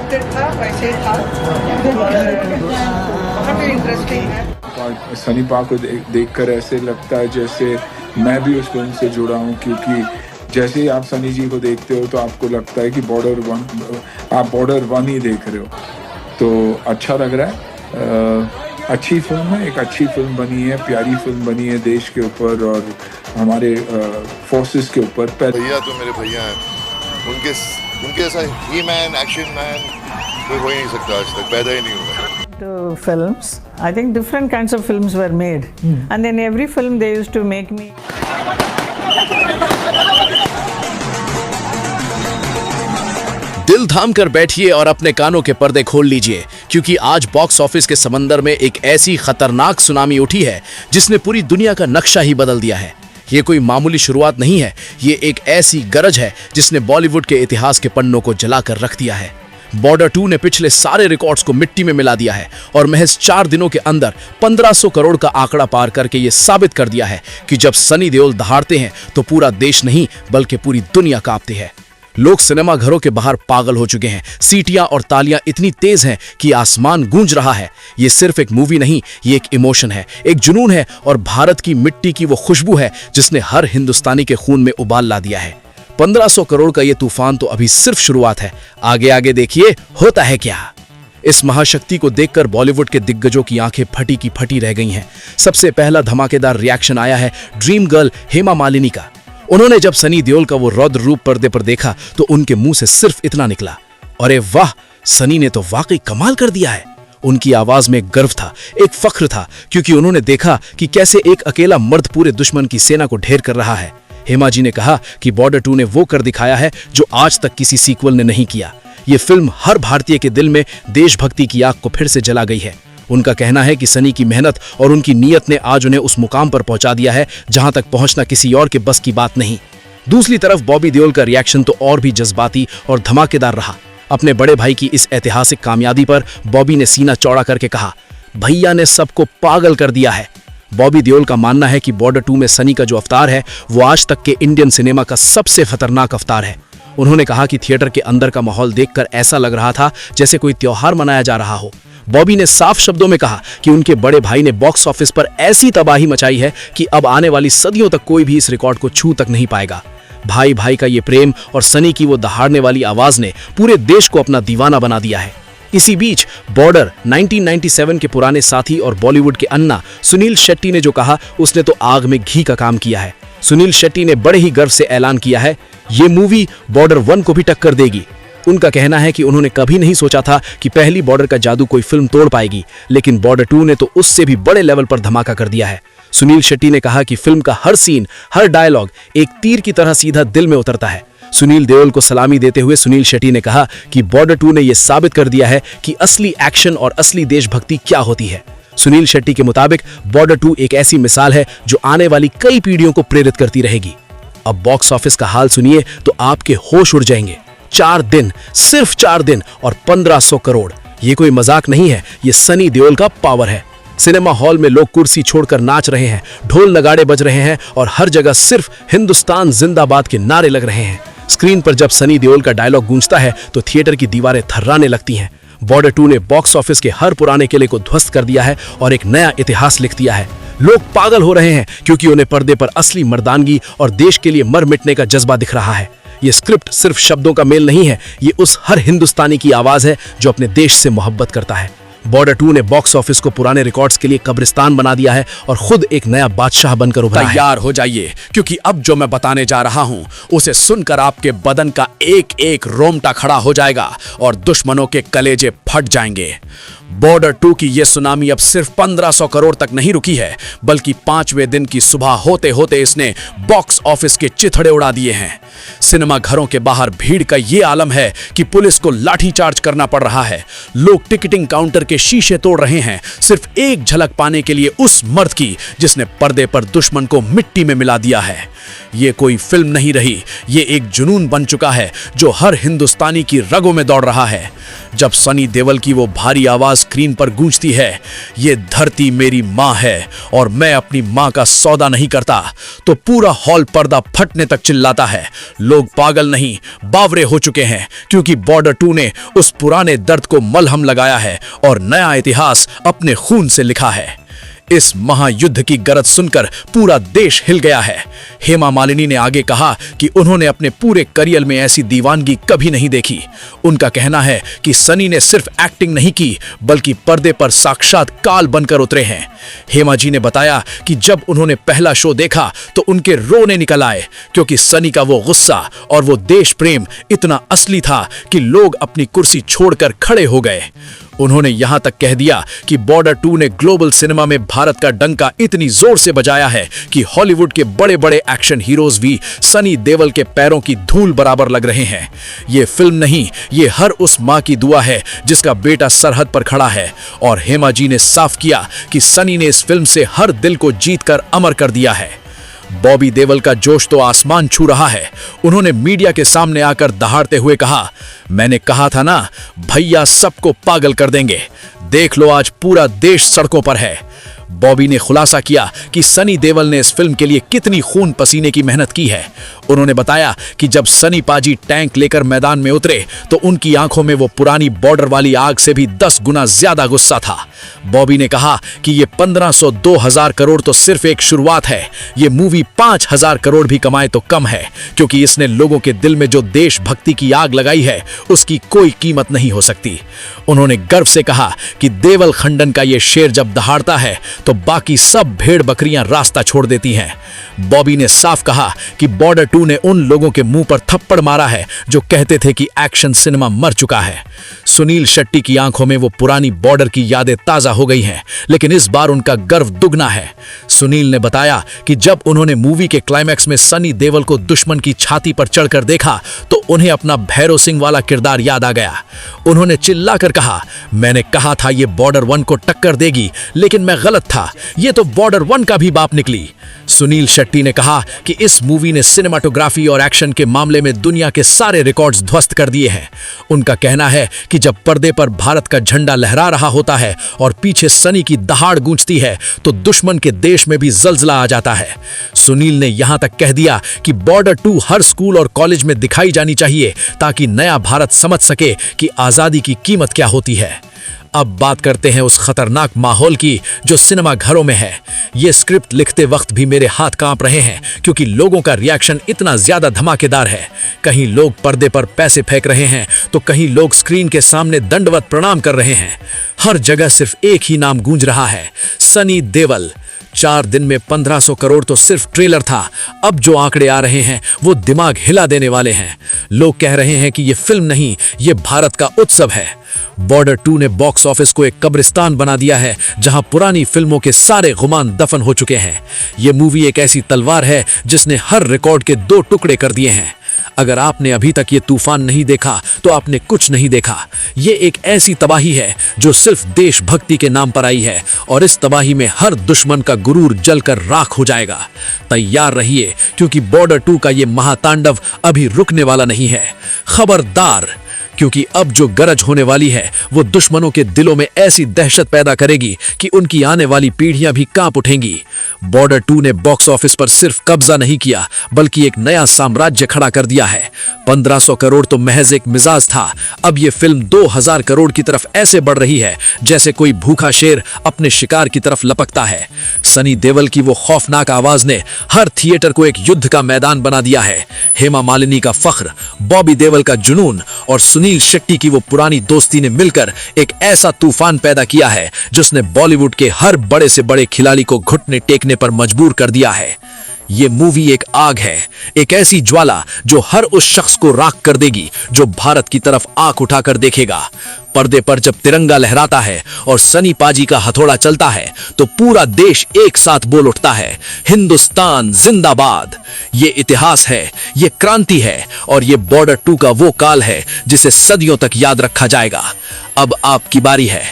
Expected था वैसे ही था और बहुत ही इंटरेस्टिंग है। सनी पाक को देखकर ऐसे लगता है जैसे मैं भी उस फिल्म से जुड़ा हूँ, क्योंकि जैसे ही आप सनी जी को देखते हो तो आपको लगता है कि आप बॉर्डर वन ही देख रहे हो। तो अच्छा लग रहा है। अच्छी फिल्म है, एक अच्छी फिल्म बनी है, प्यारी फिल्म बनी है देश के ऊपर और हमारे फोर्सेस के ऊपर। भैया तो मेरे भैया हैं, उनके ऐसा ही मैन, एक्शन मैन कोई हो ही नहीं सकता, आज तक पैदा ही नहीं हुआ। To films, I think different kinds of films were made, and in every film they used to make me. दिल थाम कर बैठिए और अपने कानों के पर्दे खोल लीजिए, क्योंकि आज बॉक्स ऑफिस के समंदर में एक ऐसी खतरनाक सुनामी उठी है जिसने पूरी दुनिया का नक्शा ही बदल दिया है। ये कोई मामूली शुरुआत नहीं है, ये एक ऐसी गरज है जिसने बॉलीवुड के इतिहास के पन्नों को जलाकर रख दिया है। बॉर्डर 2 ने पिछले सारे रिकॉर्ड्स को मिट्टी में मिला दिया है और महज 4 दिनों के अंदर 1500 करोड़ का आंकड़ा पार करके ये साबित कर दिया है कि जब सनी देओल दहाड़ते हैं तो पूरा देश नहीं बल्कि पूरी दुनिया कांपती है। लोग सिनेमा घरों के बाहर पागल हो चुके हैं। सीटियां और तालियां इतनी तेज हैं कि आसमान गूंज रहा है। ये सिर्फ एक मूवी नहीं, ये एक इमोशन है, एक जुनून है और भारत की मिट्टी की वो खुशबू है जिसने हर हिंदुस्तानी के खून में उबाल ला दिया है। 1500 करोड़ का ये तूफान तो अभी सिर्फ शुरुआत है। आगे आगे देखिए होता है क्या। इस महाशक्ति को देखकर बॉलीवुड के दिग्गजों की आंखें फटी की फटी रह गई हैं। सबसे पहला धमाकेदार रिएक्शन आया है ड्रीम गर्ल हेमा मालिनी का। उन्होंने जब सनी देओल का वो रौद्र रूप पर्दे पर देखा तो उनके मुंह से सिर्फ इतना निकला, अरे वाह, सनी ने तो वाकई कमाल कर दिया है। उनकी आवाज में एक गर्व था, एक फख्र था, क्योंकि उन्होंने देखा कि कैसे एक अकेला मर्द पूरे दुश्मन की सेना को ढेर कर रहा है। हेमा जी ने कहा कि बॉर्डर 2 ने वो कर दिखाया है जो आज तक किसी सीक्वल ने नहीं किया। ये फिल्म हर भारतीय के दिल में देशभक्ति की आग को फिर से जला गई है। उनका कहना है कि सनी की मेहनत और उनकी नीयत ने आज उन्हें उस मुकाम पर पहुंचा दिया है जहां तक पहुंचना किसी और के बस की बात नहीं। दूसरी तरफ बॉबी देओल का रिएक्शन तो और भी जज्बाती और धमाकेदार रहा। अपने बड़े भाई की इस ऐतिहासिक कामयाबी पर बॉबी ने सीना चौड़ा करके कहा, भैया ने सबको पागल कर दिया है। बॉबी देओल का मानना है कि बॉर्डर 2 में सनी का जो अवतार है वो आज तक के इंडियन सिनेमा का सबसे खतरनाक अवतार है। उन्होंने कहा कि थिएटर के अंदर का माहौल देखकर ऐसा लग रहा था जैसे कोई त्योहार मनाया जा रहा हो। बॉबी ने साफ शब्दों में कहा कि उनके बड़े भाई ने बॉक्स ऑफिस पर ऐसी तबाही मचाई है कि अब आने वाली सदियों तक कोई भी इस रिकॉर्ड को छू तक नहीं पाएगा। भाई भाई का ये प्रेम और सनी की वो दहाड़ने वाली आवाज ने पूरे देश को अपना दीवाना बना दिया है। इसी बीच बॉर्डर 1997 के पुराने साथी और बॉलीवुड के अन्ना सुनील शेट्टी ने जो कहा उसने तो आग में घी का काम किया है। सुनील शेट्टी ने बड़े ही गर्व से ऐलान किया है, ये मूवी बॉर्डर 1 को भी टक्कर देगी। उनका कहना है कि उन्होंने कभी नहीं सोचा था कि पहली बॉर्डर का जादू कोई फिल्म तोड़ पाएगी, लेकिन बॉर्डर 2 ने तो उससे भी बड़े लेवल पर धमाका कर दिया है। सुनील शेट्टी ने कहा कि फिल्म का हर सीन, हर डायलॉग एक तीर की तरह सीधा दिल में उतरता है। सुनील देओल को सलामी देते हुए सुनील शेट्टी ने कहा कि बॉर्डर 2 ने यह साबित कर दिया है कि असली एक्शन और असली देशभक्ति क्या होती है। सुनील शेट्टी के मुताबिक बॉर्डर 2 एक ऐसी मिसाल है जो आने वाली कई पीढ़ियों को प्रेरित करती रहेगी। अब बॉक्स ऑफिस का हाल सुनिए तो आपके होश उड़ जाएंगे। 4 दिन, सिर्फ 4 दिन और 1500 करोड़, ये कोई मजाक नहीं है, ये सनी देओल का पावर है। सिनेमा हॉल में लोग कुर्सी छोड़कर नाच रहे हैं, ढोल नगाड़े बज रहे हैं और हर जगह सिर्फ हिंदुस्तान जिंदाबाद के नारे लग रहे हैं। स्क्रीन पर जब सनी देओल का डायलॉग गूंजता है तो थिएटर की दीवारें थर्राने लगती हैं। बॉर्डर 2 ने बॉक्स ऑफिस के हर पुराने किले को ध्वस्त कर दिया है और एक नया इतिहास लिख दिया है। लोग पागल हो रहे हैं क्योंकि उन्हें पर्दे पर असली मर्दानगी और देश के लिए मर मिटने का जज्बा दिख रहा है। ये स्क्रिप्ट सिर्फ शब्दों का मेल नहीं है, ये उस हर हिंदुस्तानी की आवाज है जो अपने देश से मोहब्बत करता है। बॉर्डर 2 ने बॉक्स ऑफिस को पुराने रिकॉर्ड्स के लिए कब्रिस्तान बना दिया है और खुद एक नया बादशाह बनकर उभरा है। तैयार हो जाइए, क्योंकि अब जो मैं बताने जा रहा हूं उसे सुनकर आपके बदन का एक एक रोमटा खड़ा हो जाएगा और दुश्मनों के कलेजे फट जाएंगे। बॉर्डर 2 की यह सुनामी अब सिर्फ 1500 करोड़ तक नहीं रुकी है, बल्कि 5वें दिन की सुबह होते होते इसने बॉक्स ऑफिस के चिथड़े उड़ा दिए हैं। सिनेमा घरों के बाहर भीड़ का ये आलम है कि पुलिस को लाठीचार्ज करना पड़ रहा है। लोग टिकटिंग काउंटर के शीशे तोड़ रहे हैं सिर्फ एक झलक पाने के लिए उस मर्द की जिसने पर्दे पर दुश्मन को मिट्टी में मिला दिया है। ये कोई फिल्म नहीं रही, ये एक जुनून बन चुका है जो हर हिंदुस्तानी की रगों में दौड़ रहा है। जब सनी देओल की वो भारी आवाज स्क्रीन पर गूंजती है, ये धरती मेरी माँ है और मैं अपनी माँ का सौदा नहीं करता, तो पूरा हॉल पर्दा फटने तक चिल्लाता है। लोग पागल नहीं, बावरे हो चुके हैं, क्योंकि बॉर्डर 2 ने उस पुराने दर्द को मलहम लगाया है और नया इतिहास अपने खून से लिखा है। इस महायुद्ध की गरज सुनकर पूरा देश हिल गया है। हेमा मालिनी ने आगे कहा कि उन्होंने अपने पूरे करियर में ऐसी दीवानगी कभी नहीं देखी। उनका कहना है कि सनी ने सिर्फ एक्टिंग नहीं की, बल्कि पर्दे पर साक्षात काल बनकर उतरे हैं। हेमा जी ने बताया कि जब उन्होंने पहला शो देखा तो उनके रोने निकल आए, क्योंकि सनी का वो गुस्सा और वो देश प्रेम इतना असली था कि लोग अपनी कुर्सी छोड़कर खड़े हो गए। उन्होंने यहां तक कह दिया कि बॉर्डर 2 ने ग्लोबल सिनेमा में भारत का डंका इतनी जोर से बजाया है कि हॉलीवुड के बड़े बड़े एक्शन हीरोज भी सनी देओल के पैरों की धूल बराबर लग रहे हैं। ये फिल्म नहीं, ये हर उस मां की दुआ है जिसका बेटा सरहद पर खड़ा है। और हेमा जी ने साफ किया कि सनी ने इस फिल्म से हर दिल को जीतकर अमर कर दिया है। बॉबी देओल का जोश तो आसमान छू रहा है। उन्होंने मीडिया के सामने आकर दहाड़ते हुए कहा, मैंने कहा था ना, भैया सबको पागल कर देंगे। देख लो, आज पूरा देश सड़कों पर है। बॉबी ने खुलासा किया कि सनी देओल ने इस फिल्म के लिए कितनी खून पसीने की मेहनत की है। उन्होंने बताया कि जब सनी पाजी टैंक लेकर मैदान में उतरे तो उनकी आंखों में वो पुरानी बॉर्डर वाली आग से भी 10 गुना ज्यादा गुस्सा था। बॉबी ने कहा कि ये 1500-2000 करोड़ तो सिर्फ एक शुरुआत है, ये मूवी 5000 करोड़ भी कमाए तो कम है, क्योंकि इसने लोगों के दिल में जो देशभक्ति की आग लगाई है उसकी कोई कीमत नहीं हो सकती। उन्होंने गर्व से कहा कि देओल खंडन का ये शेर जब दहाड़ता है तो बाकी सब भेड़ बकरियां रास्ता छोड़ देती हैं। बॉबी ने साफ कहा कि बॉर्डर 2 ने उन लोगों के मुंह पर थप्पड़ मारा है जो कहते थे कि एक्शन सिनेमा मर चुका है। सुनील शेट्टी की आंखों में वो पुरानी बॉर्डर की यादें ताजा हो गई हैं, लेकिन इस बार उनका गर्व दुगना है। सुनील ने बताया कि जब उन्होंने मूवी के क्लाइमैक्स में सनी देओल को दुश्मन की छाती पर चढ़कर देखा तो उन्हें अपना भैरव सिंह वाला किरदार याद आ गया। उन्होंने चिल्लाकर कहा, मैंने कहा था ये बॉर्डर 1 को टक्कर देगी, लेकिन मैं गलत था, ये तो बॉर्डर 1 का भी बाप निकली। सुनील शेट्टी ने कहा कि इस मूवी ने सिनेमाटोग्राफी और एक्शन के मामले में दुनिया के सारे रिकॉर्ड्स ध्वस्त कर दिए हैं। उनका कहना है कि जब पर्दे पर भारत का झंडा लहरा रहा होता है और पीछे सनी की दहाड़ गूंजती है तो दुश्मन के देश में भी जलजला आ जाता है। सुनील ने यहां तक कह दिया कि बॉर्डर 2 हर स्कूल और कॉलेज में दिखाई जानी चाहिए, ताकि नया भारत समझ सके कि आजादी की कीमत क्या होती है। अब बात करते हैं उस खतरनाक माहौल की जो सिनेमा घरों में है। ये स्क्रिप्ट लिखते वक्त भी मेरे हाथ कांप रहे हैं, क्योंकि लोगों का रिएक्शन इतना ज्यादा धमाकेदार है। कहीं लोग पर्दे पर पैसे फेंक रहे हैं तो कहीं लोग स्क्रीन के सामने दंडवत प्रणाम कर रहे हैं। हर जगह सिर्फ एक ही नाम गूंज रहा है, सनी देओल। 4 दिन में 1500 करोड़ तो सिर्फ ट्रेलर था। अब जो आंकड़े आ रहे हैं वो दिमाग हिला देने वाले हैं। लोग कह रहे हैं कि ये फिल्म नहीं, ये भारत का उत्सव है। बॉर्डर 2 ने बॉक्स ऑफिस को एक कब्रिस्तान बना दिया है, जहां पुरानी फिल्मों के सारे गुमान दफन हो चुके हैं। ये मूवी एक ऐसी तलवार है जिसने हर रिकॉर्ड के 2 टुकड़े कर दिए हैं। अगर आपने अभी तक ये तूफान नहीं देखा तो आपने कुछ नहीं देखा। ये एक ऐसी तबाही है जो सिर्फ देशभक्ति के नाम पर आई है, और इस तबाही में हर दुश्मन का गुरूर जलकर राख हो जाएगा। तैयार रहिए, क्योंकि बॉर्डर 2 का ये महातांडव अभी रुकने वाला नहीं है। खबरदार, क्योंकि अब जो गरज होने वाली है वो दुश्मनों के दिलों में ऐसी दहशत पैदा करेगी कि उनकी आने वाली पीढ़ियां भी कांप उठेंगी। बॉर्डर 2 ने बॉक्स ऑफिस पर सिर्फ कब्जा नहीं किया, बल्कि एक नया साम्राज्य खड़ा कर दिया है। 1500 करोड़ तो महज एक मिजाज था। अब ये फिल्म 2000 करोड़ की तरफ ऐसे बढ़ रही है जैसे कोई भूखा शेर अपने शिकार की तरफ लपकता है। सनी देओल की वो खौफनाक आवाज ने हर थिएटर को एक युद्ध का मैदान बना दिया है। हेमा मालिनी का फख्र, बॉबी देओल का जुनून और सुनील शेट्टी की वो पुरानी दोस्ती ने मिलकर एक ऐसा तूफान पैदा किया है जिसने बॉलीवुड के हर बड़े से बड़े खिलाड़ी को घुटने टेकने पर मजबूर कर दिया है। ये मूवी एक आग है, एक ऐसी ज्वाला जो हर उस शख्स को राख कर देगी जो भारत की तरफ आंख उठाकर देखेगा। पर्दे पर जब तिरंगा लहराता है और सनी पाजी का हथौड़ा चलता है तो पूरा देश एक साथ बोल उठता है, हिंदुस्तान जिंदाबाद। ये इतिहास है, ये क्रांति है, और ये बॉर्डर 2 का वो काल है जिसे सदियों तक याद रखा जाएगा। अब आपकी बारी है।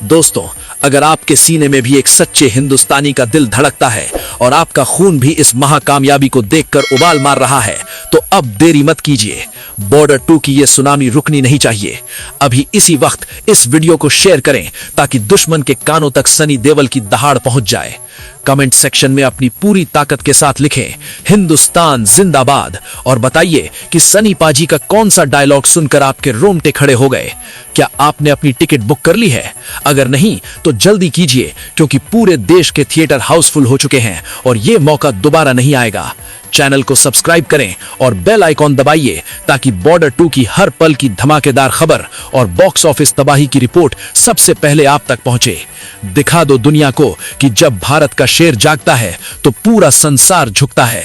दोस्तों, अगर आपके सीने में भी एक सच्चे हिंदुस्तानी का दिल धड़कता है और आपका खून भी इस महाकामयाबी को देखकर उबाल मार रहा है तो अब देरी मत कीजिए। बॉर्डर 2 की ये सुनामी रुकनी नहीं चाहिए। अभी इसी वक्त इस वीडियो को शेयर करें ताकि दुश्मन के कानों तक सनी देओल की दहाड़ पहुंच जाए। कमेंट सेक्शन में अपनी पूरी ताकत के साथ लिखें हिंदुस्तान जिंदाबाद और बताइए कि सनी पाजी का कौन सा डायलॉग सुनकर आपके रोंगटे खड़े हो गए। क्या आपने अपनी टिकट बुक कर ली है? अगर नहीं तो जल्दी कीजिए, क्योंकि पूरे देश के थिएटर हाउसफुल हो चुके हैं और ये मौका दोबारा नहीं आएगा। चैनल को सब्सक्राइब करें और बेल आइकॉन दबाइए ताकि बॉर्डर 2 की हर पल की धमाकेदार खबर और बॉक्स ऑफिस तबाही की रिपोर्ट सबसे पहले आप तक पहुंचे। दिखा दो दुनिया को कि जब भारत का शेर जागता है तो पूरा संसार झुकता है।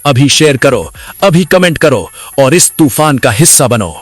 अभी शेयर करो, अभी कमेंट करो और इस तूफान का हिस्सा बनो।